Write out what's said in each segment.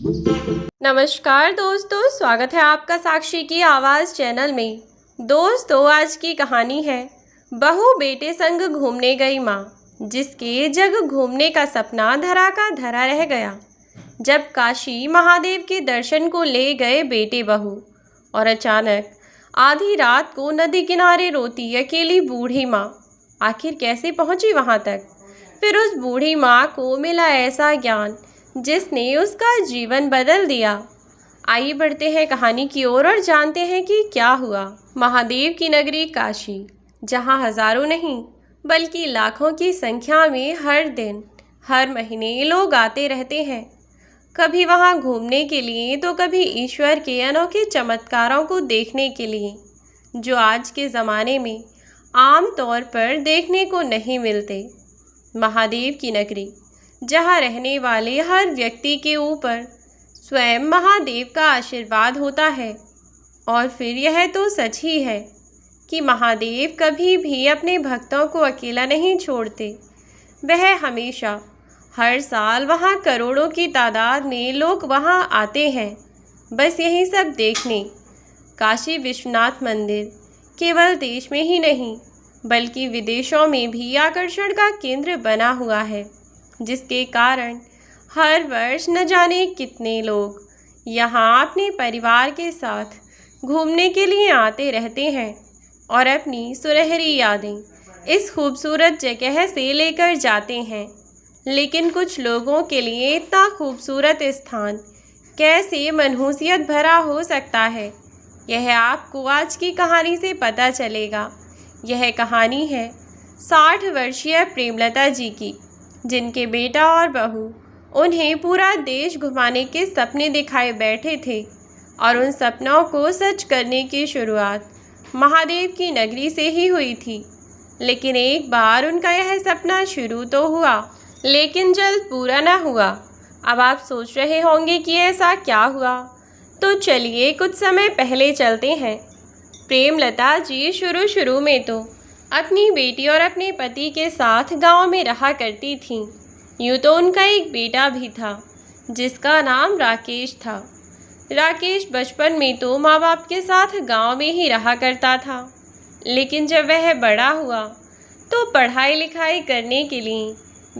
नमस्कार दोस्तों, स्वागत है आपका साक्षी की आवाज़ चैनल में। दोस्तों, आज की कहानी है बहू बेटे संग घूमने गई माँ, जिसके जग घूमने का सपना धरा का धरा रह गया। जब काशी महादेव के दर्शन को ले गए बेटे बहू, और अचानक आधी रात को नदी किनारे रोती अकेली बूढ़ी माँ आखिर कैसे पहुँची वहाँ तक। फिर उस बूढ़ी माँ को मिला ऐसा ज्ञान जिसने उसका जीवन बदल दिया। आइए बढ़ते हैं कहानी की ओर और जानते हैं कि क्या हुआ। महादेव की नगरी काशी, जहाँ हजारों नहीं बल्कि लाखों की संख्या में हर दिन हर महीने लोग आते रहते हैं, कभी वहाँ घूमने के लिए तो कभी ईश्वर के अनोखे चमत्कारों को देखने के लिए, जो आज के ज़माने में आम तौर पर देखने को नहीं मिलते। महादेव की नगरी, जहाँ रहने वाले हर व्यक्ति के ऊपर स्वयं महादेव का आशीर्वाद होता है। और फिर यह तो सच ही है कि महादेव कभी भी अपने भक्तों को अकेला नहीं छोड़ते। वह हमेशा हर साल वहाँ करोड़ों की तादाद में लोग वहाँ आते हैं, बस यही सब देखने। काशी विश्वनाथ मंदिर केवल देश में ही नहीं बल्कि विदेशों में भी आकर्षण का केंद्र बना हुआ है, जिसके कारण हर वर्ष न जाने कितने लोग यहाँ अपने परिवार के साथ घूमने के लिए आते रहते हैं और अपनी सुनहरी यादें इस खूबसूरत जगह से लेकर जाते हैं। लेकिन कुछ लोगों के लिए इतना खूबसूरत स्थान कैसे मनहूसियत भरा हो सकता है, यह आपको आज की कहानी से पता चलेगा। यह कहानी है 60 वर्षीय प्रेमलता जी की, जिनके बेटा और बहू उन्हें पूरा देश घुमाने के सपने दिखाए बैठे थे। और उन सपनों को सच करने की शुरुआत महादेव की नगरी से ही हुई थी। लेकिन एक बार उनका यह सपना शुरू तो हुआ, लेकिन जल्द पूरा न हुआ। अब आप सोच रहे होंगे कि ऐसा क्या हुआ, तो चलिए कुछ समय पहले चलते हैं। प्रेमलता जी शुरू में तो अपनी बेटी और अपने पति के साथ गांव में रहा करती थीं। यूँ तो उनका एक बेटा भी था, जिसका नाम राकेश था। राकेश बचपन में तो माँ बाप के साथ गांव में ही रहा करता था, लेकिन जब वह बड़ा हुआ तो पढ़ाई लिखाई करने के लिए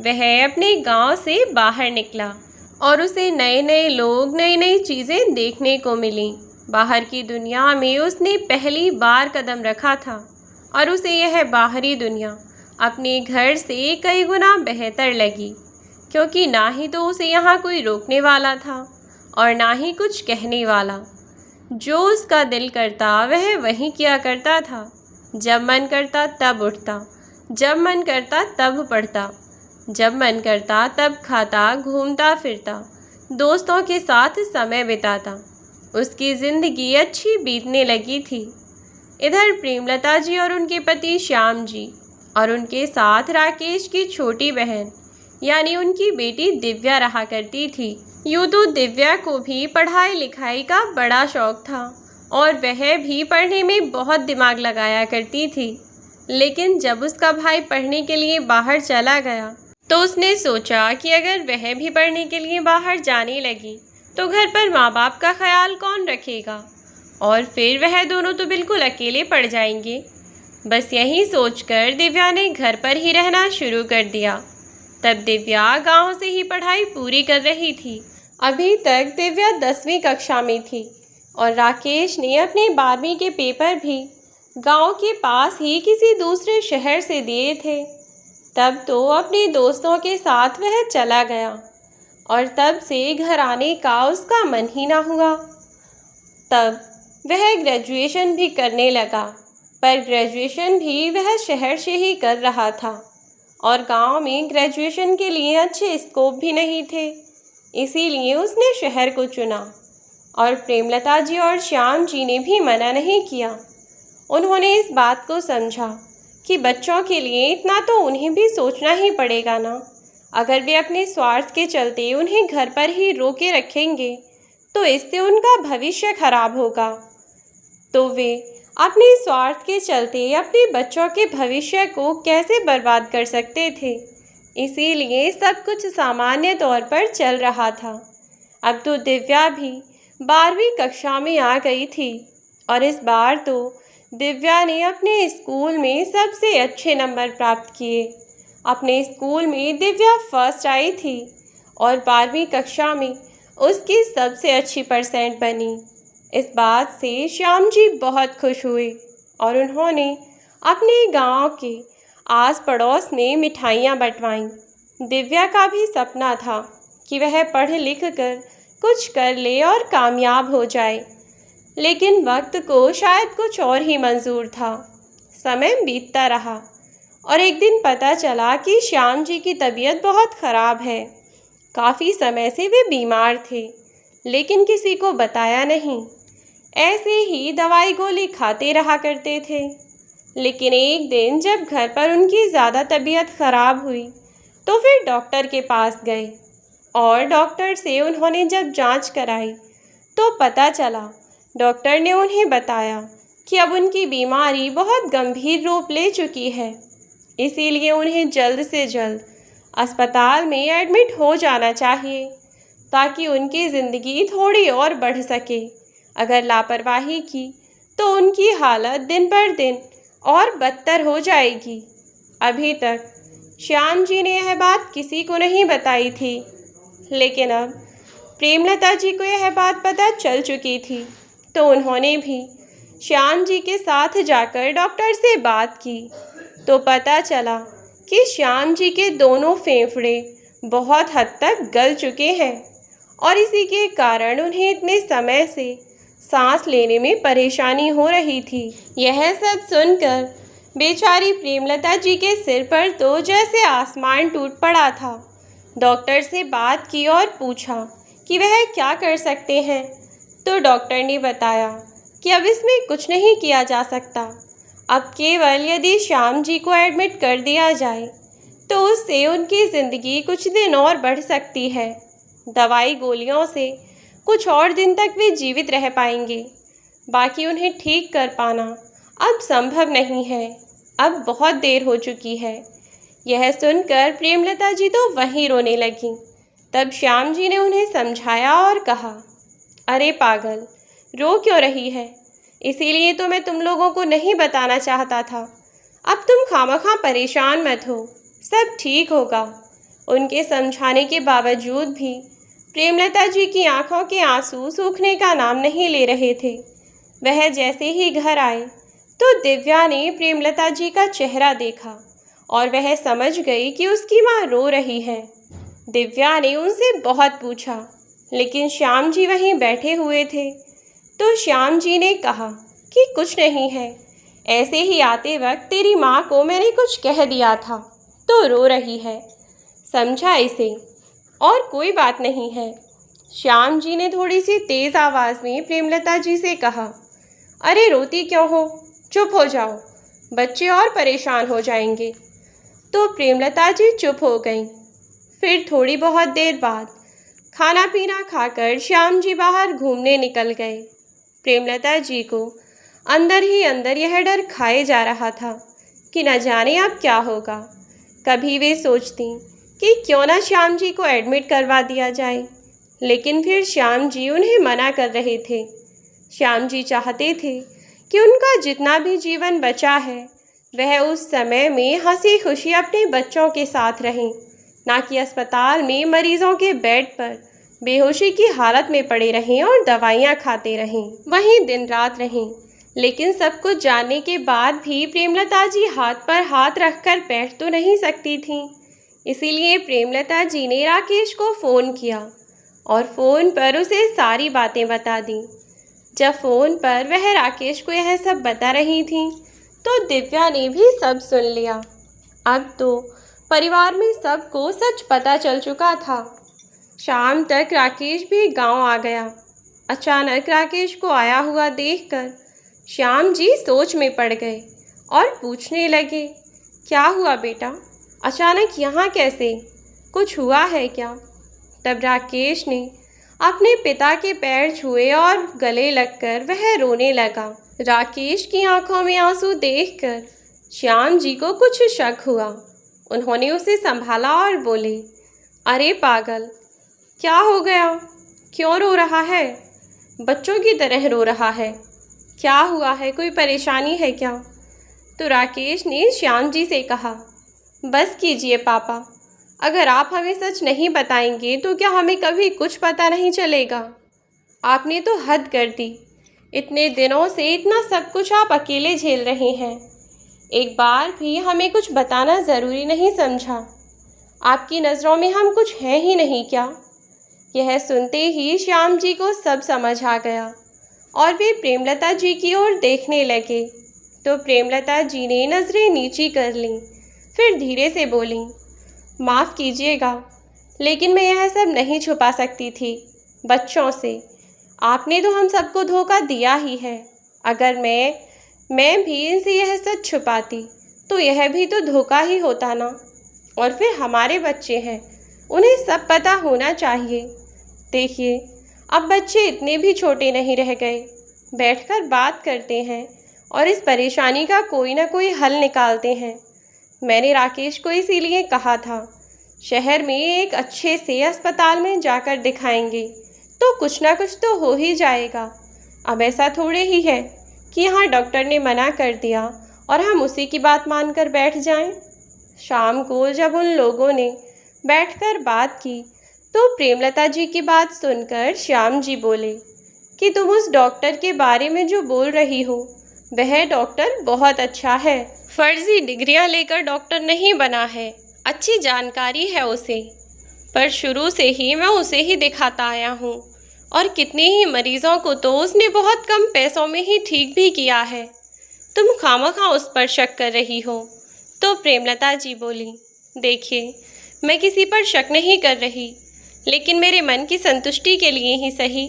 वह अपने गांव से बाहर निकला और उसे नए नए लोग, नई नई चीज़ें देखने को मिलीं। बाहर की दुनिया में उसने पहली बार कदम रखा था और उसे यह बाहरी दुनिया अपने घर से कई गुना बेहतर लगी, क्योंकि ना ही तो उसे यहाँ कोई रोकने वाला था और ना ही कुछ कहने वाला। जो उसका दिल करता वह वही किया करता था। जब मन करता तब उठता, जब मन करता तब पढ़ता, जब मन करता तब खाता, घूमता फिरता, दोस्तों के साथ समय बिताता। उसकी ज़िंदगी अच्छी बीतने लगी थी। इधर प्रेमलता जी और उनके पति श्याम जी और उनके साथ राकेश की छोटी बहन यानी उनकी बेटी दिव्या रहा करती थी। यूँ तो दिव्या को भी पढ़ाई लिखाई का बड़ा शौक था और वह भी पढ़ने में बहुत दिमाग लगाया करती थी। लेकिन जब उसका भाई पढ़ने के लिए बाहर चला गया तो उसने सोचा कि अगर वह भी पढ़ने के लिए बाहर जाने लगी तो घर पर माँ बाप का ख्याल कौन रखेगा, और फिर वह दोनों तो बिल्कुल अकेले पड़ जाएंगे। बस यही सोचकर दिव्या ने घर पर ही रहना शुरू कर दिया। तब दिव्या गांव से ही पढ़ाई पूरी कर रही थी। अभी तक दिव्या 10वीं कक्षा में थी और राकेश ने अपने 12वीं के पेपर भी गांव के पास ही किसी दूसरे शहर से दिए थे। तब तो अपने दोस्तों के साथ वह चला गया और तब से घर आने का उसका मन ही ना हुआ। तब वह ग्रेजुएशन भी करने लगा, पर ग्रेजुएशन भी वह शहर से ही कर रहा था और गांव में ग्रेजुएशन के लिए अच्छे स्कोप भी नहीं थे, इसीलिए उसने शहर को चुना। और प्रेमलता जी और श्याम जी ने भी मना नहीं किया। उन्होंने इस बात को समझा कि बच्चों के लिए इतना तो उन्हें भी सोचना ही पड़ेगा ना। अगर वे अपने स्वार्थ के चलते उन्हें घर पर ही रोके रखेंगे तो इससे उनका भविष्य खराब होगा। तो वे अपने स्वार्थ के चलते अपने बच्चों के भविष्य को कैसे बर्बाद कर सकते थे। इसीलिए सब कुछ सामान्य तौर पर चल रहा था। अब तो दिव्या भी 12वीं कक्षा में आ गई थी और इस बार तो दिव्या ने अपने स्कूल में सबसे अच्छे नंबर प्राप्त किए। अपने स्कूल में दिव्या फर्स्ट आई थी और 12वीं कक्षा में उसकी सबसे अच्छी परसेंट बनी। इस बात से श्याम जी बहुत खुश हुए और उन्होंने अपने गांव के आस पड़ोस में मिठाइयाँ बंटवाईं। दिव्या का भी सपना था कि वह पढ़ लिख कर कुछ कर ले और कामयाब हो जाए, लेकिन वक्त को शायद कुछ और ही मंजूर था। समय बीतता रहा और एक दिन पता चला कि श्याम जी की तबीयत बहुत ख़राब है। काफ़ी समय से वे बीमार थे, लेकिन किसी को बताया नहीं। ऐसे ही दवाई गोली खाते रहा करते थे। लेकिन एक दिन जब घर पर उनकी ज़्यादा तबीयत ख़राब हुई तो फिर डॉक्टर के पास गए और डॉक्टर से उन्होंने जब जांच कराई तो पता चला, डॉक्टर ने उन्हें बताया कि अब उनकी बीमारी बहुत गंभीर रूप ले चुकी है, इसीलिए उन्हें जल्द से जल्द अस्पताल में एडमिट हो जाना चाहिए ताकि उनकी ज़िंदगी थोड़ी और बढ़ सके। अगर लापरवाही की तो उनकी हालत दिन पर दिन और बदतर हो जाएगी। अभी तक श्याम जी ने यह बात किसी को नहीं बताई थी, लेकिन अब प्रेमलता जी को यह बात पता चल चुकी थी, तो उन्होंने भी श्याम जी के साथ जाकर डॉक्टर से बात की तो पता चला कि श्याम जी के दोनों फेफड़े बहुत हद तक गल चुके हैं और इसी के कारण उन्हें इतने समय से सांस लेने में परेशानी हो रही थी। यह सब सुनकर बेचारी प्रेमलता जी के सिर पर तो जैसे आसमान टूट पड़ा था। डॉक्टर से बात की और पूछा कि वह क्या कर सकते हैं, तो डॉक्टर ने बताया कि अब इसमें कुछ नहीं किया जा सकता। अब केवल यदि श्याम जी को एडमिट कर दिया जाए तो उससे उनकी ज़िंदगी कुछ दिन और बढ़ सकती है। दवाई गोलियों से कुछ और दिन तक वे जीवित रह पाएंगे, बाकी उन्हें ठीक कर पाना अब संभव नहीं है। अब बहुत देर हो चुकी है। यह सुनकर प्रेमलता जी तो वहीं रोने लगीं। तब श्याम जी ने उन्हें समझाया और कहा, अरे पागल, रो क्यों रही है? इसीलिए तो मैं तुम लोगों को नहीं बताना चाहता था। अब तुम खामखा परेशान मत हो, सब ठीक होगा। उनके समझाने के बावजूद भी प्रेमलता जी की आंखों के आंसू सूखने का नाम नहीं ले रहे थे। वह जैसे ही घर आए तो दिव्या ने प्रेमलता जी का चेहरा देखा और वह समझ गई कि उसकी माँ रो रही है। दिव्या ने उनसे बहुत पूछा, लेकिन श्याम जी वहीं बैठे हुए थे। तो श्याम जी ने कहा कि कुछ नहीं है, ऐसे ही आते वक्त तेरी माँ को मैंने कुछ कह दिया था तो रो रही है, समझा इसे, और कोई बात नहीं है। श्याम जी ने थोड़ी सी तेज़ आवाज़ में प्रेमलता जी से कहा, अरे रोती क्यों हो, चुप हो जाओ, बच्चे और परेशान हो जाएंगे। तो प्रेमलता जी चुप हो गईं। फिर थोड़ी बहुत देर बाद खाना पीना खाकर श्याम जी बाहर घूमने निकल गए। प्रेमलता जी को अंदर ही अंदर यह डर खाए जा रहा था कि न जाने अब क्या होगा। कभी वे सोचती कि क्यों ना श्याम जी को एडमिट करवा दिया जाए, लेकिन फिर श्याम जी उन्हें मना कर रहे थे। श्याम जी चाहते थे कि उनका जितना भी जीवन बचा है वह उस समय में हंसी खुशी अपने बच्चों के साथ रहें, ना कि अस्पताल में मरीजों के बेड पर बेहोशी की हालत में पड़े रहें और दवाइयाँ खाते रहें, वहीं दिन रात रहें। लेकिन सब कुछ जानने के बाद भी प्रेमलता जी हाथ पर हाथ रखकर बैठ तो नहीं सकती थीं। इसीलिए प्रेमलता जी ने राकेश को फ़ोन किया और फ़ोन पर उसे सारी बातें बता दी। जब फ़ोन पर वह राकेश को यह सब बता रही थी तो दिव्या ने भी सब सुन लिया। अब तो परिवार में सबको सच पता चल चुका था। शाम तक राकेश भी गांव आ गया। अचानक राकेश को आया हुआ देखकर श्याम जी सोच में पड़ गए और पूछने लगे, क्या हुआ बेटा, अचानक यहाँ कैसे, कुछ हुआ है क्या? तब राकेश ने अपने पिता के पैर छुए और गले लगकर वह रोने लगा। राकेश की आंखों में आंसू देखकर श्याम जी को कुछ शक हुआ। उन्होंने उसे संभाला और बोले, अरे पागल, क्या हो गया, क्यों रो रहा है? बच्चों की तरह रो रहा है। क्या हुआ है? कोई परेशानी है क्या? तो राकेश ने श्याम जी से कहा, बस कीजिए पापा, अगर आप हमें सच नहीं बताएंगे तो क्या हमें कभी कुछ पता नहीं चलेगा? आपने तो हद कर दी। इतने दिनों से इतना सब कुछ आप अकेले झेल रहे हैं। एक बार भी हमें कुछ बताना ज़रूरी नहीं समझा? आपकी नज़रों में हम कुछ हैं ही नहीं क्या? यह सुनते ही श्याम जी को सब समझ आ गया और वे प्रेमलता जी की ओर देखने लगे। तो प्रेमलता जी ने नज़रें नीची कर लीं, फिर धीरे से बोलीं, माफ़ कीजिएगा, लेकिन मैं यह सब नहीं छुपा सकती थी बच्चों से। आपने तो हम सबको धोखा दिया ही है। अगर मैं भी इनसे यह सच छुपाती तो यह भी तो धोखा ही होता ना। और फिर हमारे बच्चे हैं, उन्हें सब पता होना चाहिए। देखिए, अब बच्चे इतने भी छोटे नहीं रह गए। बैठकर बात करते हैं और इस परेशानी का कोई ना कोई हल निकालते हैं। मैंने राकेश को इसीलिए कहा था, शहर में एक अच्छे से अस्पताल में जाकर दिखाएंगे तो कुछ ना कुछ तो हो ही जाएगा। अब ऐसा थोड़े ही है कि यहाँ डॉक्टर ने मना कर दिया और हम उसी की बात मानकर बैठ जाएं। शाम को जब उन लोगों ने बैठकर बात की तो प्रेमलता जी की बात सुनकर श्याम जी बोले कि तुम उस डॉक्टर के बारे में जो बोल रही हो, वह डॉक्टर बहुत अच्छा है। फर्जी डिग्रियां लेकर डॉक्टर नहीं बना है, अच्छी जानकारी है उसे। पर शुरू से ही मैं उसे ही दिखाता आया हूँ और कितने ही मरीजों को तो उसने बहुत कम पैसों में ही ठीक भी किया है। तुम खामखा उस पर शक कर रही हो। तो प्रेमलता जी बोली, देखिए, मैं किसी पर शक नहीं कर रही, लेकिन मेरे मन की संतुष्टि के लिए ही सही,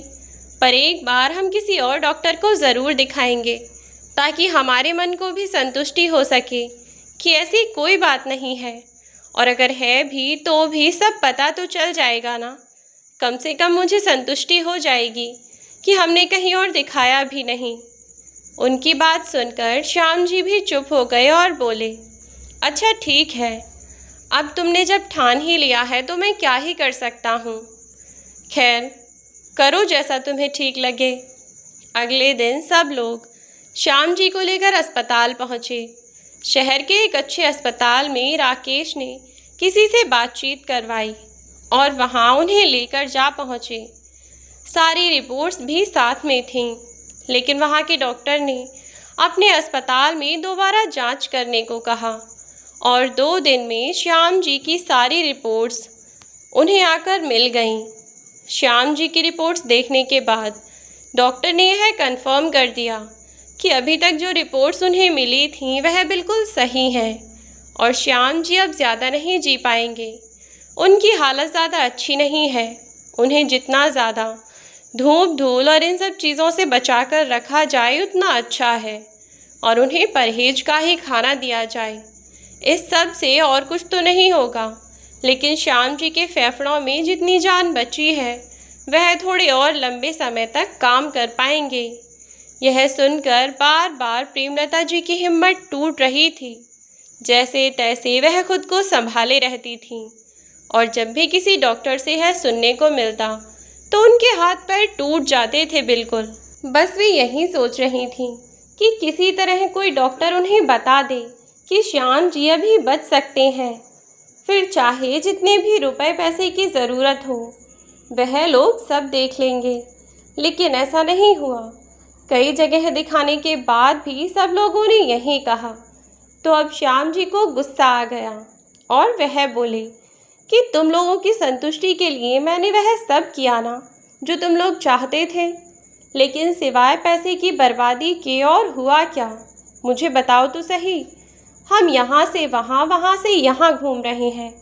पर एक बार हम किसी और डॉक्टर को ज़रूर दिखाएंगे ताकि हमारे मन को भी संतुष्टि हो सके कि ऐसी कोई बात नहीं है। और अगर है भी तो भी सब पता तो चल जाएगा ना। कम से कम मुझे संतुष्टि हो जाएगी कि हमने कहीं और दिखाया भी नहीं। उनकी बात सुनकर श्याम जी भी चुप हो गए और बोले, अच्छा ठीक है, अब तुमने जब ठान ही लिया है तो मैं क्या ही कर सकता हूँ। खैर, करो जैसा तुम्हें ठीक लगे। अगले दिन सब लोग श्याम जी को लेकर अस्पताल पहुँचे। शहर के एक अच्छे अस्पताल में राकेश ने किसी से बातचीत करवाई और वहाँ उन्हें लेकर जा पहुँचे। सारी रिपोर्ट्स भी साथ में थीं, लेकिन वहाँ के डॉक्टर ने अपने अस्पताल में दोबारा जांच करने को कहा और 2 दिन में श्याम जी की सारी रिपोर्ट्स उन्हें आकर मिल गईं। श्याम जी की रिपोर्ट्स देखने के बाद डॉक्टर ने यह कंफर्म कर दिया कि अभी तक जो रिपोर्ट्स उन्हें मिली थीं वह बिल्कुल सही हैं और श्याम जी अब ज़्यादा नहीं जी पाएंगे। उनकी हालत ज़्यादा अच्छी नहीं है। उन्हें जितना ज़्यादा धूप धूल और इन सब चीज़ों से बचाकर रखा जाए उतना अच्छा है और उन्हें परहेज का ही खाना दिया जाए। इस सब से और कुछ तो नहीं होगा, लेकिन श्याम जी के फेफड़ों में जितनी जान बची है वह थोड़े और लंबे समय तक काम कर पाएंगे। यह सुनकर बार बार प्रेमलता जी की हिम्मत टूट रही थी। जैसे तैसे वह खुद को संभाले रहती थीं और जब भी किसी डॉक्टर से यह सुनने को मिलता तो उनके हाथ पैर टूट जाते थे बिल्कुल। बस वे यही सोच रही थीं कि किसी तरह कोई डॉक्टर उन्हें बता दे कि श्याम जी अभी बच सकते हैं, फिर चाहे जितने भी रुपए पैसे की ज़रूरत हो वह लोग सब देख लेंगे। लेकिन ऐसा नहीं हुआ। कई जगह दिखाने के बाद भी सब लोगों ने यही कहा। तो अब श्याम जी को गुस्सा आ गया और वह बोले कि तुम लोगों की संतुष्टि के लिए मैंने वह सब किया ना जो तुम लोग चाहते थे, लेकिन सिवाय पैसे की बर्बादी के और हुआ क्या? मुझे बताओ तो सही। हम यहाँ से वहाँ, वहाँ से यहाँ घूम रहे हैं,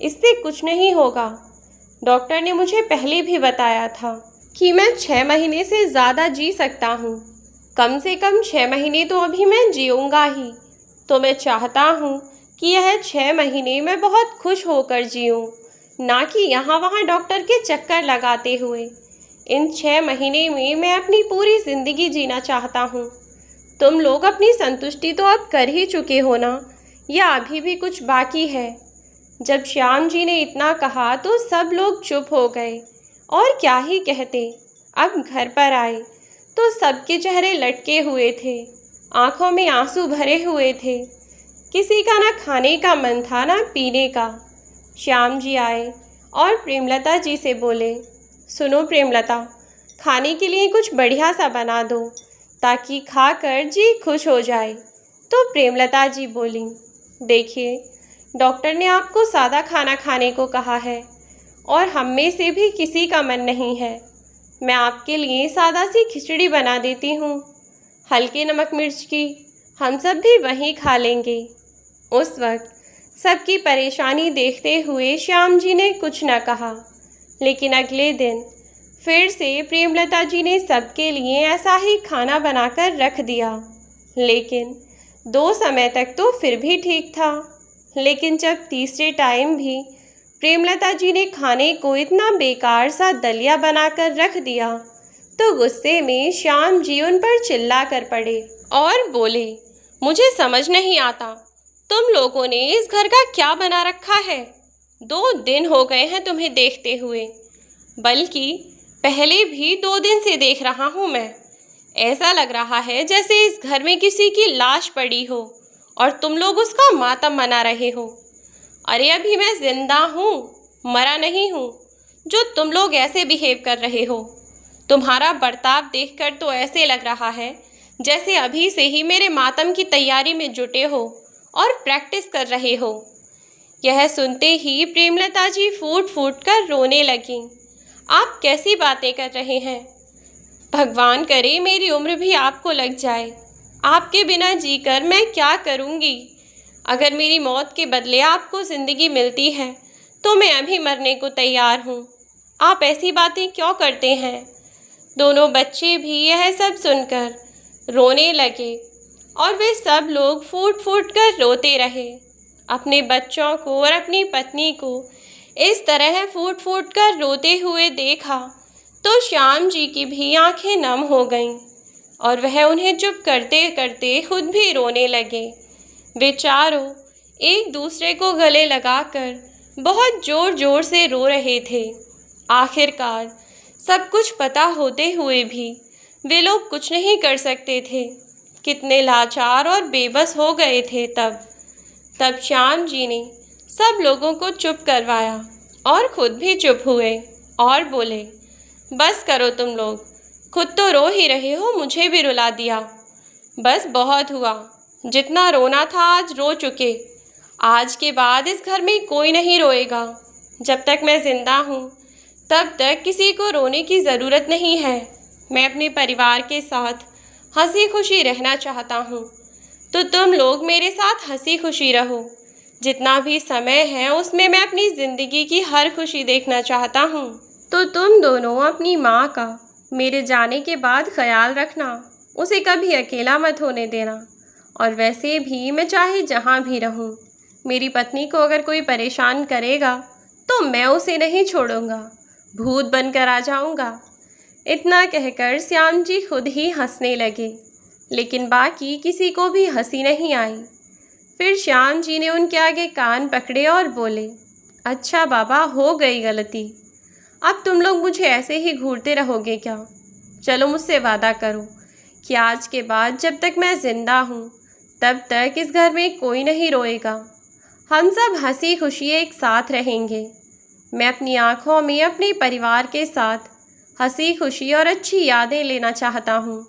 इससे कुछ नहीं होगा। डॉक्टर ने मुझे पहले भी बताया था कि मैं 6 महीने से ज़्यादा जी सकता हूँ। कम से कम 6 महीने तो अभी मैं जीऊँगा ही। तो मैं चाहता हूँ कि यह 6 महीने मैं बहुत खुश होकर जीऊँ, ना कि यहाँ वहाँ डॉक्टर के चक्कर लगाते हुए। इन 6 महीने में मैं अपनी पूरी ज़िंदगी जीना चाहता हूँ। तुम लोग अपनी संतुष्टि तो अब कर ही चुके हो ना, या अभी भी कुछ बाकी है? जब श्याम जी ने इतना कहा तो सब लोग चुप हो गए और क्या ही कहते। अब घर पर आए तो सबके चेहरे लटके हुए थे, आंखों में आंसू भरे हुए थे। किसी का ना खाने का मन था ना पीने का। श्याम जी आए और प्रेमलता जी से बोले, सुनो प्रेमलता, खाने के लिए कुछ बढ़िया सा बना दो ताकि खाकर जी खुश हो जाए। तो प्रेमलता जी बोली, देखिए, डॉक्टर ने आपको सादा खाना खाने को कहा है और हम में से भी किसी का मन नहीं है। मैं आपके लिए सादा सी खिचड़ी बना देती हूँ, हल्के नमक मिर्च की, हम सब भी वहीं खा लेंगे। उस वक्त सबकी परेशानी देखते हुए श्याम जी ने कुछ न कहा, लेकिन अगले दिन फिर से प्रेमलता जी ने सबके लिए ऐसा ही खाना बनाकर रख दिया। लेकिन 2 समय तक तो फिर भी ठीक था, लेकिन जब तीसरे टाइम भी प्रेमलता जी ने खाने को इतना बेकार सा दलिया बनाकर रख दिया तो गुस्से में श्याम जी उन पर चिल्ला कर पड़े और बोले, मुझे समझ नहीं आता, तुम लोगों ने इस घर का क्या बना रखा है। 2 दिन हो गए हैं तुम्हें देखते हुए, बल्कि पहले भी 2 दिन से देख रहा हूँ मैं। ऐसा लग रहा है जैसे इस घर में किसी की लाश पड़ी हो और तुम लोग उसका मातम मना रहे हो। अरे अभी मैं जिंदा हूँ, मरा नहीं हूँ, जो तुम लोग ऐसे बिहेव कर रहे हो। तुम्हारा बर्ताव देखकर तो ऐसे लग रहा है जैसे अभी से ही मेरे मातम की तैयारी में जुटे हो और प्रैक्टिस कर रहे हो। यह सुनते ही प्रेमलता जी फूट फूट कर रोने लगीं। आप कैसी बातें कर रहे हैं? भगवान करे मेरी उम्र भी आपको लग जाए। आपके बिना जीकर मैं क्या करूँगी? अगर मेरी मौत के बदले आपको ज़िंदगी मिलती है तो मैं अभी मरने को तैयार हूँ। आप ऐसी बातें क्यों करते हैं? दोनों बच्चे भी यह सब सुनकर रोने लगे और वे सब लोग फूट फूट कर रोते रहे। अपने बच्चों को और अपनी पत्नी को इस तरह फूट फूट कर रोते हुए देखा तो श्याम जी की भी आंखें नम हो गईं और वह उन्हें चुप करते करते खुद भी रोने लगे। वे चारों एक दूसरे को गले लगाकर बहुत ज़ोर ज़ोर से रो रहे थे। आखिरकार सब कुछ पता होते हुए भी वे लोग कुछ नहीं कर सकते थे। कितने लाचार और बेबस हो गए थे। तब श्याम जी ने सब लोगों को चुप करवाया और खुद भी चुप हुए और बोले, बस करो तुम लोग, खुद तो रो ही रहे हो, मुझे भी रुला दिया। बस बहुत हुआ, जितना रोना था आज रो चुके। आज के बाद इस घर में कोई नहीं रोएगा। जब तक मैं ज़िंदा हूँ तब तक किसी को रोने की ज़रूरत नहीं है। मैं अपने परिवार के साथ हंसी खुशी रहना चाहता हूँ, तो तुम लोग मेरे साथ हंसी खुशी रहो। जितना भी समय है उसमें मैं अपनी ज़िंदगी की हर खुशी देखना चाहता हूँ। तो तुम दोनों अपनी माँ का मेरे जाने के बाद ख्याल रखना, उसे कभी अकेला मत होने देना। और वैसे भी मैं चाहे जहाँ भी रहूँ, मेरी पत्नी को अगर कोई परेशान करेगा तो मैं उसे नहीं छोड़ूंगा, भूत बनकर आ जाऊंगा। इतना कहकर श्याम जी खुद ही हंसने लगे, लेकिन बाकी किसी को भी हंसी नहीं आई। फिर श्याम जी ने उनके आगे कान पकड़े और बोले, अच्छा बाबा, हो गई गलती। अब तुम लोग मुझे ऐसे ही घूरते रहोगे क्या? चलो मुझसे वादा करो कि आज के बाद जब तक मैं ज़िंदा हूँ तब तक इस घर में कोई नहीं रोएगा। हम सब हंसी खुशी एक साथ रहेंगे। मैं अपनी आँखों में अपने परिवार के साथ हंसी खुशी और अच्छी यादें लेना चाहता हूँ,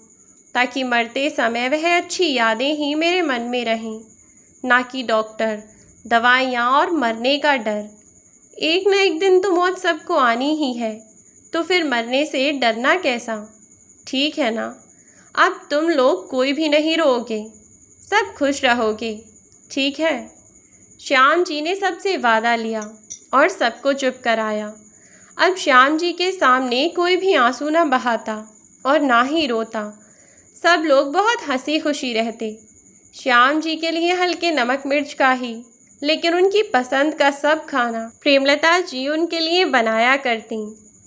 ताकि मरते समय वह अच्छी यादें ही मेरे मन में रहें, ना कि डॉक्टर, दवाइयाँ और मरने का डर। एक न एक दिन तो मौत सबको आनी ही है, तो फिर मरने से डरना कैसा? ठीक है ना? अब तुम लोग कोई भी नहीं रोओगे, सब खुश रहोगे, ठीक है? श्याम जी ने सबसे वादा लिया और सबको चुप कराया। अब श्याम जी के सामने कोई भी आंसू न बहाता और ना ही रोता। सब लोग बहुत हंसी खुशी रहते। श्याम जी के लिए हल्के नमक मिर्च का ही, लेकिन उनकी पसंद का सब खाना प्रेमलता जी उनके लिए बनाया करती।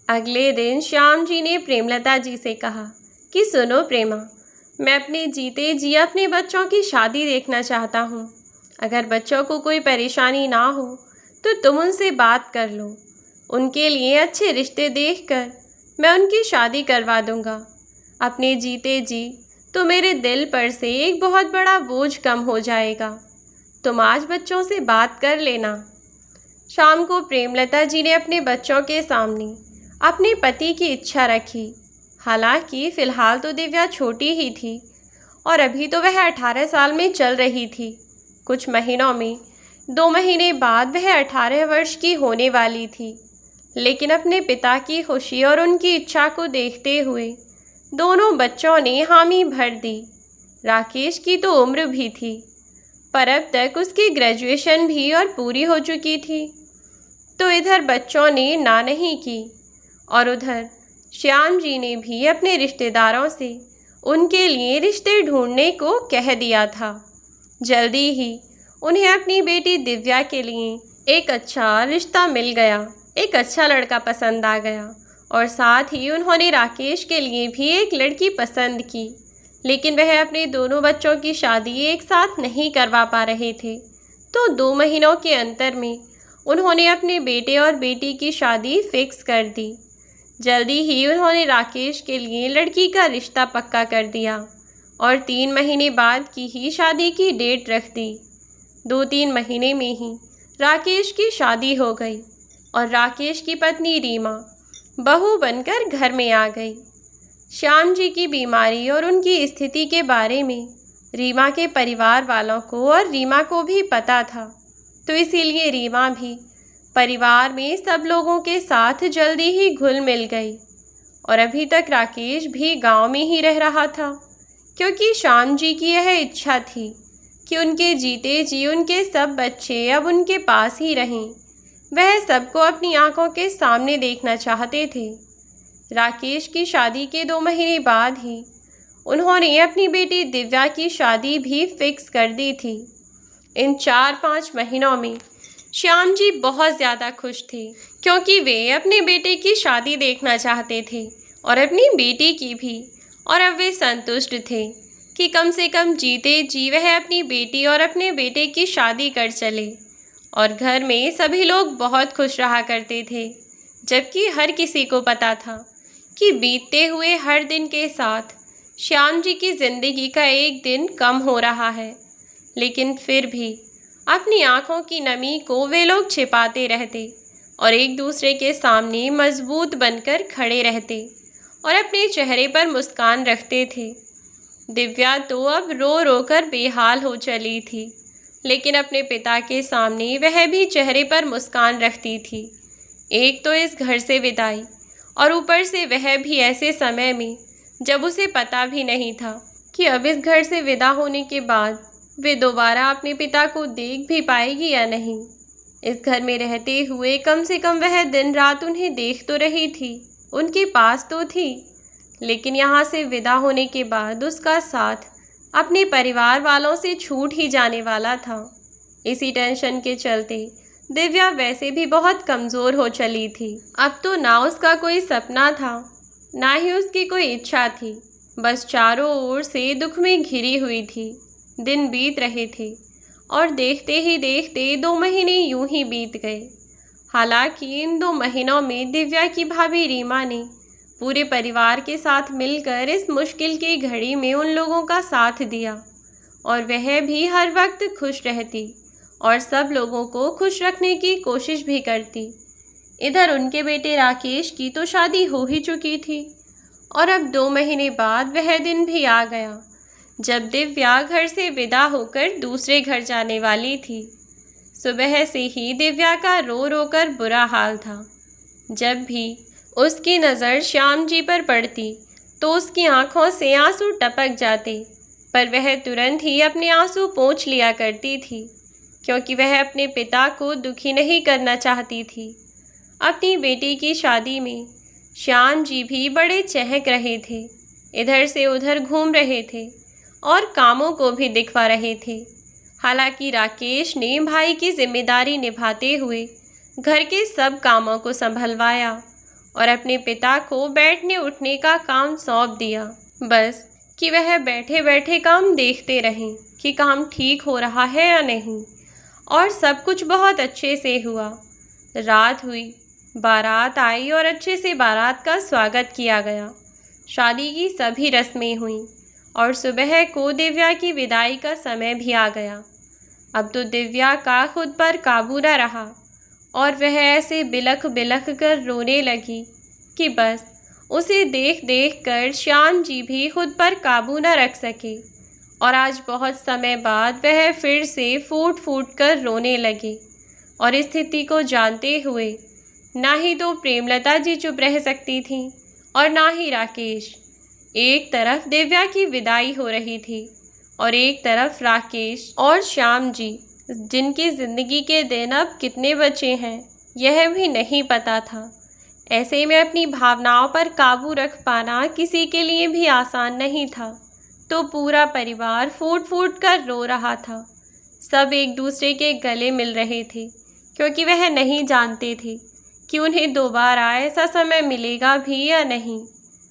अगले दिन श्याम जी ने प्रेमलता जी से कहा कि सुनो प्रेमा, मैं अपने जीते जी अपने बच्चों की शादी देखना चाहता हूँ। अगर बच्चों को कोई परेशानी ना हो तो तुम उनसे बात कर लो, उनके लिए अच्छे रिश्ते देखकर मैं उनकी शादी करवा दूंगा। अपने जीते जी तो मेरे दिल पर से एक बहुत बड़ा बोझ कम हो जाएगा। तुम आज बच्चों से बात कर लेना। शाम को प्रेमलता जी ने अपने बच्चों के सामने अपने पति की इच्छा रखी। हालांकि फ़िलहाल तो दिव्या छोटी ही थी और अभी तो वह 18 साल में चल रही थी। कुछ महीनों में 2 महीने बाद वह 18 वर्ष की होने वाली थी। लेकिन अपने पिता की खुशी और उनकी इच्छा को देखते हुए दोनों बच्चों ने हामी भर दी। राकेश की तो उम्र भी थी, पर अब तक उसकी ग्रेजुएशन भी और पूरी हो चुकी थी। तो इधर बच्चों ने ना नहीं की और उधर श्याम जी ने भी अपने रिश्तेदारों से उनके लिए रिश्ते ढूंढने को कह दिया था। जल्दी ही उन्हें अपनी बेटी दिव्या के लिए एक अच्छा रिश्ता मिल गया। एक अच्छा लड़का पसंद आ गया और साथ ही उन्होंने राकेश के लिए भी एक लड़की पसंद की। लेकिन वह अपने दोनों बच्चों की शादी एक साथ नहीं करवा पा रहे थे। तो 2 महीनों के अंतर में उन्होंने अपने बेटे और बेटी की शादी फिक्स कर दी। जल्दी ही उन्होंने राकेश के लिए लड़की का रिश्ता पक्का कर दिया और 3 महीने बाद की ही शादी की डेट रख दी। 2-3 महीने में ही राकेश की शादी हो गई और राकेश की पत्नी रीमा बहू बनकर घर में आ गई। श्याम जी की बीमारी और उनकी स्थिति के बारे में रीमा के परिवार वालों को और रीमा को भी पता था, तो इसीलिए रीमा भी परिवार में सब लोगों के साथ जल्दी ही घुल मिल गई। और अभी तक राकेश भी गांव में ही रह रहा था, क्योंकि श्याम जी की यह इच्छा थी कि उनके जीते जी उनके सब बच्चे अब उनके पास ही रहें। वह सबको अपनी आंखों के सामने देखना चाहते थे। राकेश की शादी के 2 महीने बाद ही उन्होंने अपनी बेटी दिव्या की शादी भी फिक्स कर दी थी। इन 4-5 महीनों में श्याम जी बहुत ज़्यादा खुश थे, क्योंकि वे अपने बेटे की शादी देखना चाहते थे और अपनी बेटी की भी। और अब वे संतुष्ट थे कि कम से कम जीते जी वह अपनी बेटी और अपने बेटे की शादी कर चले। और घर में सभी लोग बहुत खुश रहा करते थे, जबकि हर किसी को पता था कि बीतते हुए हर दिन के साथ श्याम जी की ज़िंदगी का एक दिन कम हो रहा है। लेकिन फिर भी अपनी आँखों की नमी को वे लोग छिपाते रहते और एक दूसरे के सामने मजबूत बनकर खड़े रहते और अपने चेहरे पर मुस्कान रखते थे। दिव्या तो अब रो रो कर बेहाल हो चली थी, लेकिन अपने पिता के सामने वह भी चेहरे पर मुस्कान रखती थी। एक तो इस घर से विदाई और ऊपर से वह भी ऐसे समय में जब उसे पता भी नहीं था कि अब इस घर से विदा होने के बाद वे दोबारा अपने पिता को देख भी पाएगी या नहीं। इस घर में रहते हुए कम से कम वह दिन रात उन्हें देख तो रही थी, उनके पास तो थी, लेकिन यहाँ से विदा होने के बाद उसका साथ अपने परिवार वालों से छूट ही जाने वाला था। इसी टेंशन के चलते दिव्या वैसे भी बहुत कमज़ोर हो चली थी। अब तो ना उसका कोई सपना था, ना ही उसकी कोई इच्छा थी, बस चारों ओर से दुख में घिरी हुई थी। दिन बीत रहे थे और देखते ही देखते 2 महीने यूं ही बीत गए। हालांकि इन 2 महीनों में दिव्या की भाभी रीमा ने पूरे परिवार के साथ मिलकर इस मुश्किल की घड़ी में उन लोगों का साथ दिया और वह भी हर वक्त खुश रहती और सब लोगों को खुश रखने की कोशिश भी करती। इधर उनके बेटे राकेश की तो शादी हो ही चुकी थी और अब 2 महीने बाद वह दिन भी आ गया जब दिव्या घर से विदा होकर दूसरे घर जाने वाली थी। सुबह से ही दिव्या का रो रो कर बुरा हाल था। जब भी उसकी नज़र श्याम जी पर पड़ती तो उसकी आंखों से आंसू टपक जाते, पर वह तुरंत ही अपने आंसू पोंछ लिया करती थी, क्योंकि वह अपने पिता को दुखी नहीं करना चाहती थी। अपनी बेटी की शादी में श्याम जी भी बड़े चहक रहे थे, इधर से उधर घूम रहे थे और कामों को भी दिखवा रहे थे। हालांकि राकेश ने भाई की जिम्मेदारी निभाते हुए घर के सब कामों को संभलवाया और अपने पिता को बैठने उठने का काम सौंप दिया, बस कि वह बैठे बैठे काम देखते रहें कि काम ठीक हो रहा है या नहीं। और सब कुछ बहुत अच्छे से हुआ। रात हुई बारात आई और अच्छे से बारात का स्वागत किया गया। शादी की सभी रस्में हुईं और सुबह को दिव्या की विदाई का समय भी आ गया। अब तो दिव्या का खुद पर काबू न रहा और वह ऐसे बिलख बिलख कर रोने लगी कि बस उसे देख देख कर श्याम जी भी खुद पर काबू न रख सके और आज बहुत समय बाद वह फिर से फूट फूट कर रोने लगे। और स्थिति को जानते हुए ना ही तो प्रेमलता जी चुप रह सकती थी और ना ही राकेश। एक तरफ दिव्या की विदाई हो रही थी और एक तरफ राकेश और श्याम जी, जिनकी ज़िंदगी के दिन अब कितने बचे हैं यह भी नहीं पता था। ऐसे में अपनी भावनाओं पर काबू रख पाना किसी के लिए भी आसान नहीं था। तो पूरा परिवार फूट फूट कर रो रहा था। सब एक दूसरे के गले मिल रहे थे क्योंकि वह नहीं जानते थे कि उन्हें दोबारा ऐसा समय मिलेगा भी या नहीं।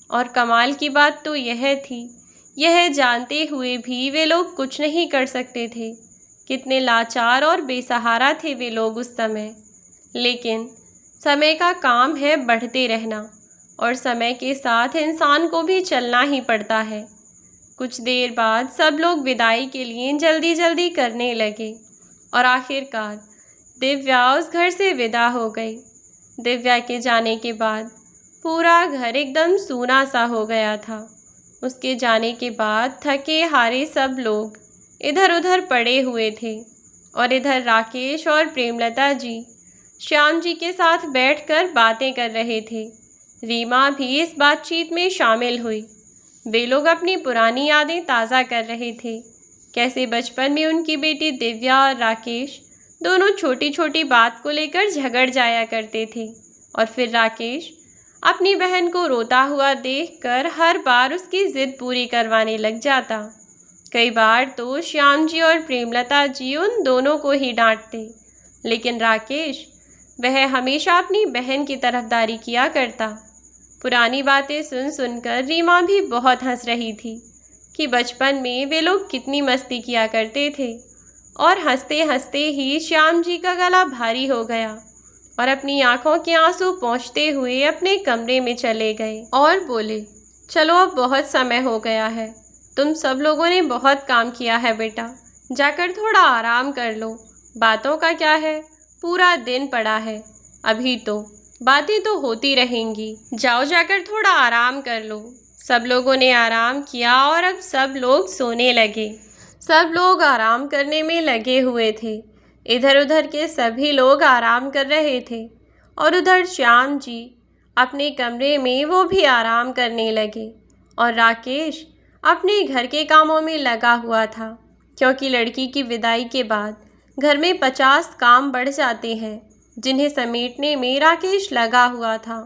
और कमाल की बात तो यह थी, यह जानते हुए भी वे लोग कुछ नहीं कर सकते थे। कितने लाचार और बेसहारा थे वे लोग उस समय। लेकिन समय का काम है बढ़ते रहना और समय के साथ इंसान को भी चलना ही पड़ता है। कुछ देर बाद सब लोग विदाई के लिए जल्दी जल्दी करने लगे और आखिरकार दिव्या उस घर से विदा हो गई। दिव्या के जाने के बाद पूरा घर एकदम सूना सा हो गया था। उसके जाने के बाद थके हारे सब लोग इधर उधर पड़े हुए थे और इधर राकेश और प्रेमलता जी श्याम जी के साथ बैठकर बातें कर रहे थे। रीमा भी इस बातचीत में शामिल हुई। वे लोग अपनी पुरानी यादें ताज़ा कर रहे थे। कैसे बचपन में उनकी बेटी दिव्या और राकेश दोनों छोटी छोटी बात को लेकर झगड़ जाया करते थे और फिर राकेश अपनी बहन को रोता हुआ देखकर हर बार उसकी ज़िद पूरी करवाने लग जाता। कई बार तो श्याम जी और प्रेमलता जी उन दोनों को ही डांटते, लेकिन राकेश वह हमेशा अपनी बहन की तरफदारी किया करता। पुरानी बातें सुन सुनकर रीमा भी बहुत हंस रही थी कि बचपन में वे लोग कितनी मस्ती किया करते थे। और हंसते हंसते ही श्याम जी का गला भारी हो गया और अपनी आंखों के आंसू पोंछते हुए अपने कमरे में चले गए और बोले, चलो अब बहुत समय हो गया है, तुम सब लोगों ने बहुत काम किया है बेटा, जाकर थोड़ा आराम कर लो। बातों का क्या है, पूरा दिन पड़ा है, अभी तो बातें तो होती रहेंगी, जाओ जाकर थोड़ा आराम कर लो। सब लोगों ने आराम किया और अब सब लोग सोने लगे। सब लोग आराम करने में लगे हुए थे। इधर उधर के सभी लोग आराम कर रहे थे और उधर श्याम जी अपने कमरे में वो भी आराम करने लगे और राकेश अपने घर के कामों में लगा हुआ था, क्योंकि लड़की की विदाई के बाद घर में 50 काम बढ़ जाते हैं, जिन्हें समेटने में राकेश लगा हुआ था।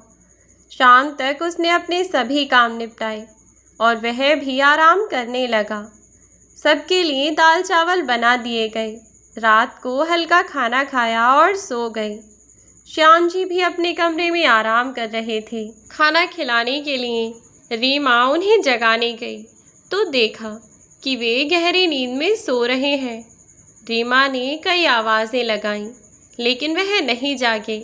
शाम तक उसने अपने सभी काम निपटाए और वह भी आराम करने लगा। सबके लिए दाल चावल बना दिए गए। रात को हल्का खाना खाया और सो गए। श्याम जी भी अपने कमरे में आराम कर रहे थे। खाना खिलाने के लिए रीमा उन्हें जगाने गई तो देखा कि वे गहरी नींद में सो रहे हैं। रीमा ने कई आवाज़ें लगाईं, लेकिन वह नहीं जागे।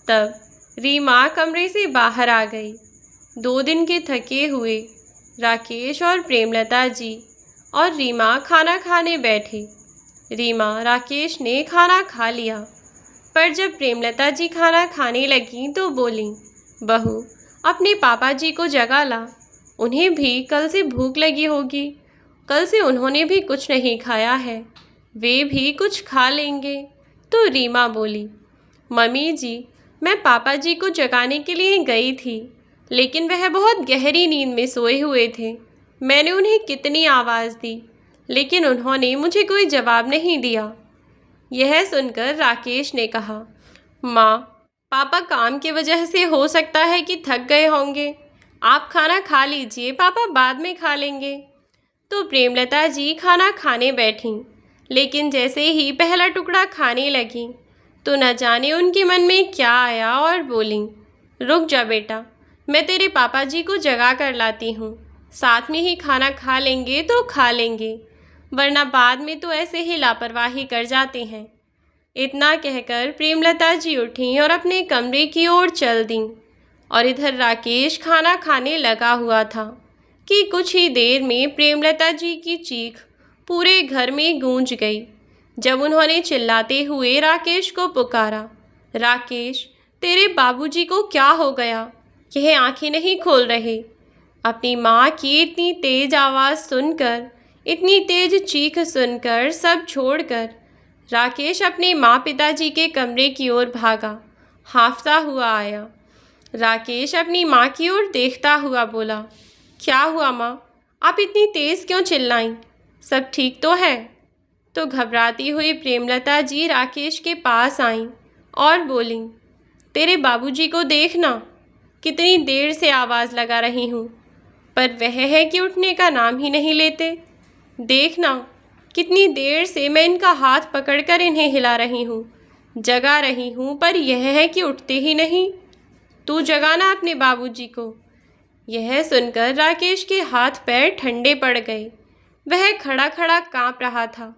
तब रीमा कमरे से बाहर आ गई। 2 दिन के थके हुए राकेश और प्रेमलता जी और रीमा खाना खाने बैठे। रीमा, राकेश ने खाना खा लिया, पर जब प्रेमलता जी खाना खाने लगी तो बोली, बहू अपने पापा जी को जगा ला, उन्हें भी कल से भूख लगी होगी, कल से उन्होंने भी कुछ नहीं खाया है, वे भी कुछ खा लेंगे। तो रीमा बोली, मम्मी जी मैं पापा जी को जगाने के लिए गई थी, लेकिन वह बहुत गहरी नींद में सोए हुए थे। मैंने उन्हें कितनी आवाज़ दी, लेकिन उन्होंने मुझे कोई जवाब नहीं दिया। यह सुनकर राकेश ने कहा, माँ पापा काम की वजह से हो सकता है कि थक गए होंगे, आप खाना खा लीजिए, पापा बाद में खा लेंगे। तो प्रेमलता जी खाना खाने बैठीं, लेकिन जैसे ही पहला टुकड़ा खाने लगीं तो न जाने उनके मन में क्या आया और बोलीं, रुक जा बेटा, मैं तेरे पापा जी को जगा कर लाती हूँ, साथ में ही खाना खा लेंगे तो खा लेंगे, वरना बाद में तो ऐसे ही लापरवाही कर जाते हैं। इतना कहकर प्रेमलता जी उठीं और अपने कमरे की ओर चल दीं। और इधर राकेश खाना खाने लगा हुआ था कि कुछ ही देर में प्रेमलता जी की चीख पूरे घर में गूंज गई जब उन्होंने चिल्लाते हुए राकेश को पुकारा, राकेश, तेरे बाबूजी को क्या हो गया? यह आंखें नहीं खोल रहे। अपनी माँ की इतनी तेज आवाज़ सुनकर, इतनी तेज चीख सुनकर सब छोड़कर राकेश अपने माँ पिताजी के कमरे की ओर भागा, हांफता हुआ आया। राकेश अपनी माँ की ओर देखता हुआ बोला, क्या हुआ माँ? आप इतनी तेज़ क्यों चिल्लाईं? सब ठीक तो है? तो घबराती हुई प्रेमलता जी राकेश के पास आईं और बोलीं, तेरे बाबूजी को देखना, कितनी देर से आवाज़ लगा रही हूँ, पर वह है कि उठने का नाम ही नहीं लेते। देखना, कितनी देर से मैं इनका हाथ पकड़कर इन्हें हिला रही हूँ, जगा रही हूँ, पर यह है कि उठते ही नहीं। तू जगाना अपने बाबूजी को। यह सुनकर राकेश के हाथ पैर ठंडे पड़ गए। वह खड़ा खड़ा काँप रहा था।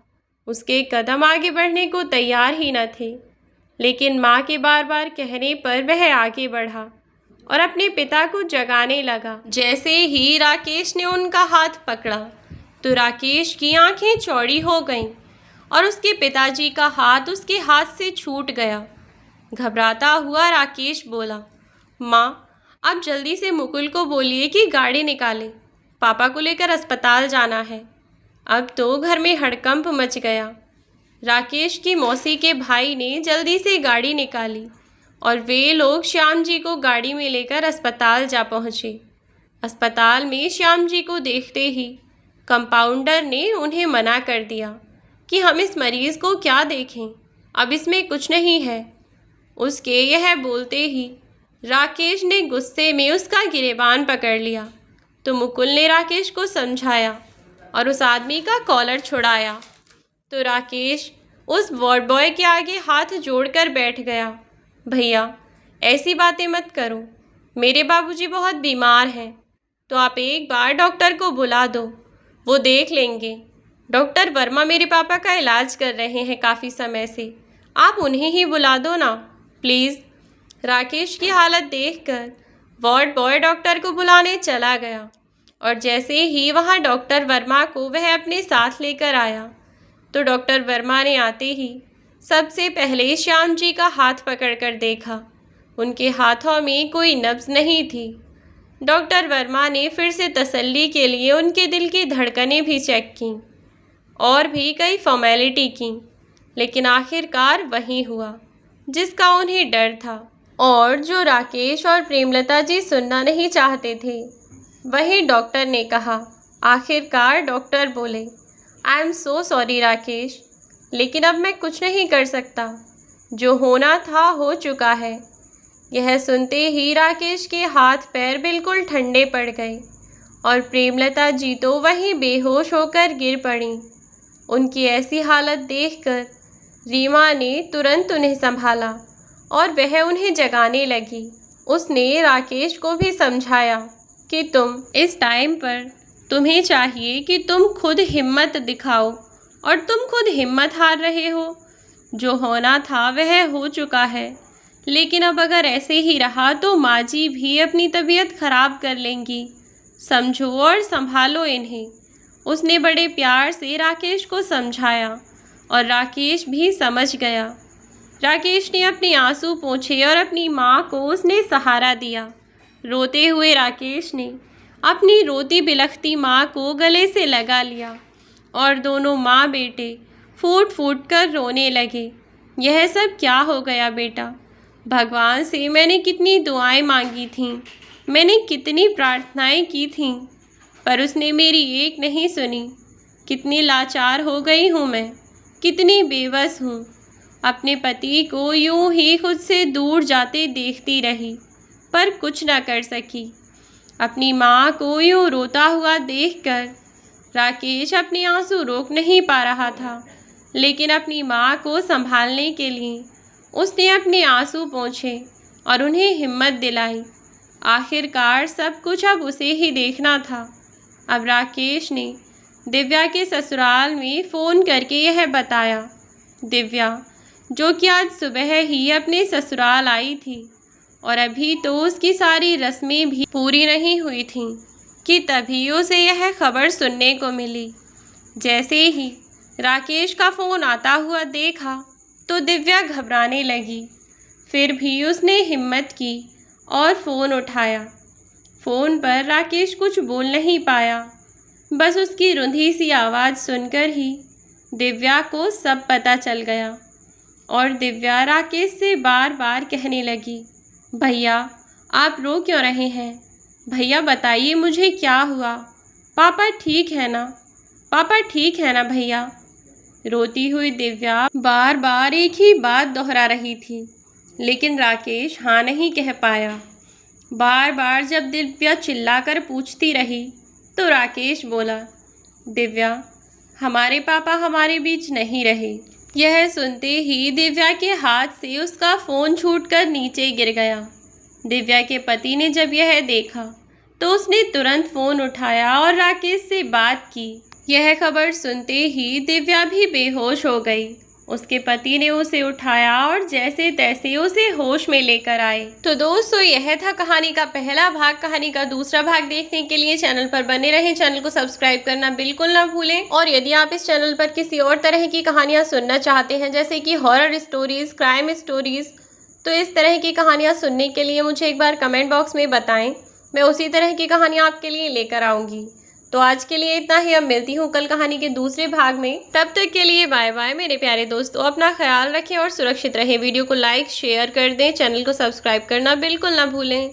उसके कदम आगे बढ़ने को तैयार ही न थे, लेकिन माँ के बार बार कहने पर वह आगे बढ़ा और अपने पिता को जगाने लगा। जैसे ही राकेश ने उनका हाथ पकड़ा तो राकेश की आंखें चौड़ी हो गईं और उसके पिताजी का हाथ उसके हाथ से छूट गया। घबराता हुआ राकेश बोला, माँ, आप जल्दी से मुकुल को बोलिए कि गाड़ी निकाले, पापा को लेकर अस्पताल जाना है। अब तो घर में हड़कंप मच गया। राकेश की मौसी के भाई ने जल्दी से गाड़ी निकाली और वे लोग श्याम जी को गाड़ी में लेकर अस्पताल जा पहुँचे। अस्पताल में श्याम जी को देखते ही कंपाउंडर ने उन्हें मना कर दिया कि हम इस मरीज़ को क्या देखें, अब इसमें कुछ नहीं है। उसके यह बोलते ही राकेश ने गुस्से में उसका गिरेबान पकड़ लिया तो मुकुल ने राकेश को समझाया और उस आदमी का कॉलर छुड़ाया तो राकेश उस वार्ड बॉय के आगे हाथ जोड़कर बैठ गया। भैया, ऐसी बातें मत करो, मेरे बाबूजी बहुत बीमार हैं, तो आप एक बार डॉक्टर को बुला दो, वो देख लेंगे। डॉक्टर वर्मा मेरे पापा का इलाज कर रहे हैं काफ़ी समय से, आप उन्हें ही बुला दो ना प्लीज़। राकेश की हालत देखकर वार्ड बॉय डॉक्टर को बुलाने चला गया और जैसे ही वहाँ डॉक्टर वर्मा को वह अपने साथ लेकर आया तो डॉक्टर वर्मा ने आते ही सबसे पहले श्याम जी का हाथ पकड़कर देखा। उनके हाथों में कोई नब्ज़ नहीं थी। डॉक्टर वर्मा ने फिर से तसल्ली के लिए उनके दिल की धड़कनें भी चेक कीं और भी कई फॉर्मेलिटी की, लेकिन आखिरकार वही हुआ जिसका उन्हें डर था और जो राकेश और प्रेमलता जी सुनना नहीं चाहते थे। वही डॉक्टर ने कहा। आखिरकार डॉक्टर बोले, I am so sorry Rakesh, लेकिन अब मैं कुछ नहीं कर सकता, जो होना था हो चुका है। यह सुनते ही राकेश के हाथ पैर बिल्कुल ठंडे पड़ गए और प्रेमलता जी तो वहीं बेहोश होकर गिर पड़ी। उनकी ऐसी हालत देखकर रीमा ने तुरंत उन्हें संभाला और वह उन्हें जगाने लगी। उसने राकेश को भी समझाया कि तुम इस टाइम पर तुम्हें चाहिए कि तुम खुद हिम्मत दिखाओ और तुम खुद हिम्मत हार रहे हो। जो होना था वह हो चुका है, लेकिन अब अगर ऐसे ही रहा तो माँ जी भी अपनी तबीयत ख़राब कर लेंगी। समझो और संभालो इन्हें। उसने बड़े प्यार से राकेश को समझाया और राकेश भी समझ गया। राकेश ने अपने आंसू पोंछे और अपनी माँ को उसने सहारा दिया। रोते हुए राकेश ने अपनी रोती बिलखती माँ को गले से लगा लिया और दोनों माँ बेटे फूट फूट कर रोने लगे। यह सब क्या हो गया बेटा? भगवान से मैंने कितनी दुआएं मांगी थीं, मैंने कितनी प्रार्थनाएं की थीं, पर उसने मेरी एक नहीं सुनी। कितनी लाचार हो गई हूँ मैं, कितनी बेबस हूँ। अपने पति को यूं ही खुद से दूर जाते देखती रही, पर कुछ न कर सकी। अपनी माँ को यूं रोता हुआ देखकर राकेश अपने आंसू रोक नहीं पा रहा था, लेकिन अपनी माँ को संभालने के लिए उसने अपने आंसू पोंछे और उन्हें हिम्मत दिलाई। आखिरकार सब कुछ अब उसे ही देखना था। अब राकेश ने दिव्या के ससुराल में फ़ोन करके यह बताया, दिव्या, जो कि आज सुबह ही अपने ससुराल आई थी और अभी तो उसकी सारी रस्में भी पूरी नहीं हुई थीं कि तभी उसे यह खबर सुनने को मिली। जैसे ही राकेश का फ़ोन आता हुआ देखा तो दिव्या घबराने लगी। फिर भी उसने हिम्मत की और फ़ोन उठाया। फ़ोन पर राकेश कुछ बोल नहीं पाया, बस उसकी रुंधी सी आवाज़ सुनकर ही दिव्या को सब पता चल गया और दिव्या राकेश से बार बार कहने लगी, भैया आप रो क्यों रहे हैं? भैया बताइए मुझे क्या हुआ? पापा ठीक है ना? पापा ठीक है ना भैया? रोती हुई दिव्या बार बार एक ही बात दोहरा रही थी, लेकिन राकेश हाँ नहीं कह पाया। बार बार जब दिव्या चिल्लाकर पूछती रही तो राकेश बोला, दिव्या हमारे पापा हमारे बीच नहीं रहे। यह सुनते ही दिव्या के हाथ से उसका फ़ोन छूटकर नीचे गिर गया। दिव्या के पति ने जब यह देखा तो उसने तुरंत फ़ोन उठाया और राकेश से बात की। यह खबर सुनते ही दिव्या भी बेहोश हो गई। उसके पति ने उसे उठाया और जैसे तैसे उसे होश में लेकर आए। तो दोस्तों यह था कहानी का पहला भाग। कहानी का दूसरा भाग देखने के लिए चैनल पर बने रहें। चैनल को सब्सक्राइब करना बिल्कुल ना भूलें। और यदि आप इस चैनल पर किसी और तरह की कहानियाँ सुनना चाहते हैं, जैसे कि हॉरर स्टोरीज़, क्राइम स्टोरीज़, तो इस तरह की कहानियाँ सुनने के लिए मुझे एक बार कमेंट बॉक्स में बताएं। मैं उसी तरह की कहानियाँ आपके लिए लेकर आऊँगी। तो आज के लिए इतना ही। अब मिलती हूँ कल कहानी के दूसरे भाग में। तब तक के लिए बाय बाय मेरे प्यारे दोस्तों। अपना ख्याल रखें और सुरक्षित रहें। वीडियो को लाइक शेयर कर दें। चैनल को सब्सक्राइब करना बिल्कुल ना भूलें।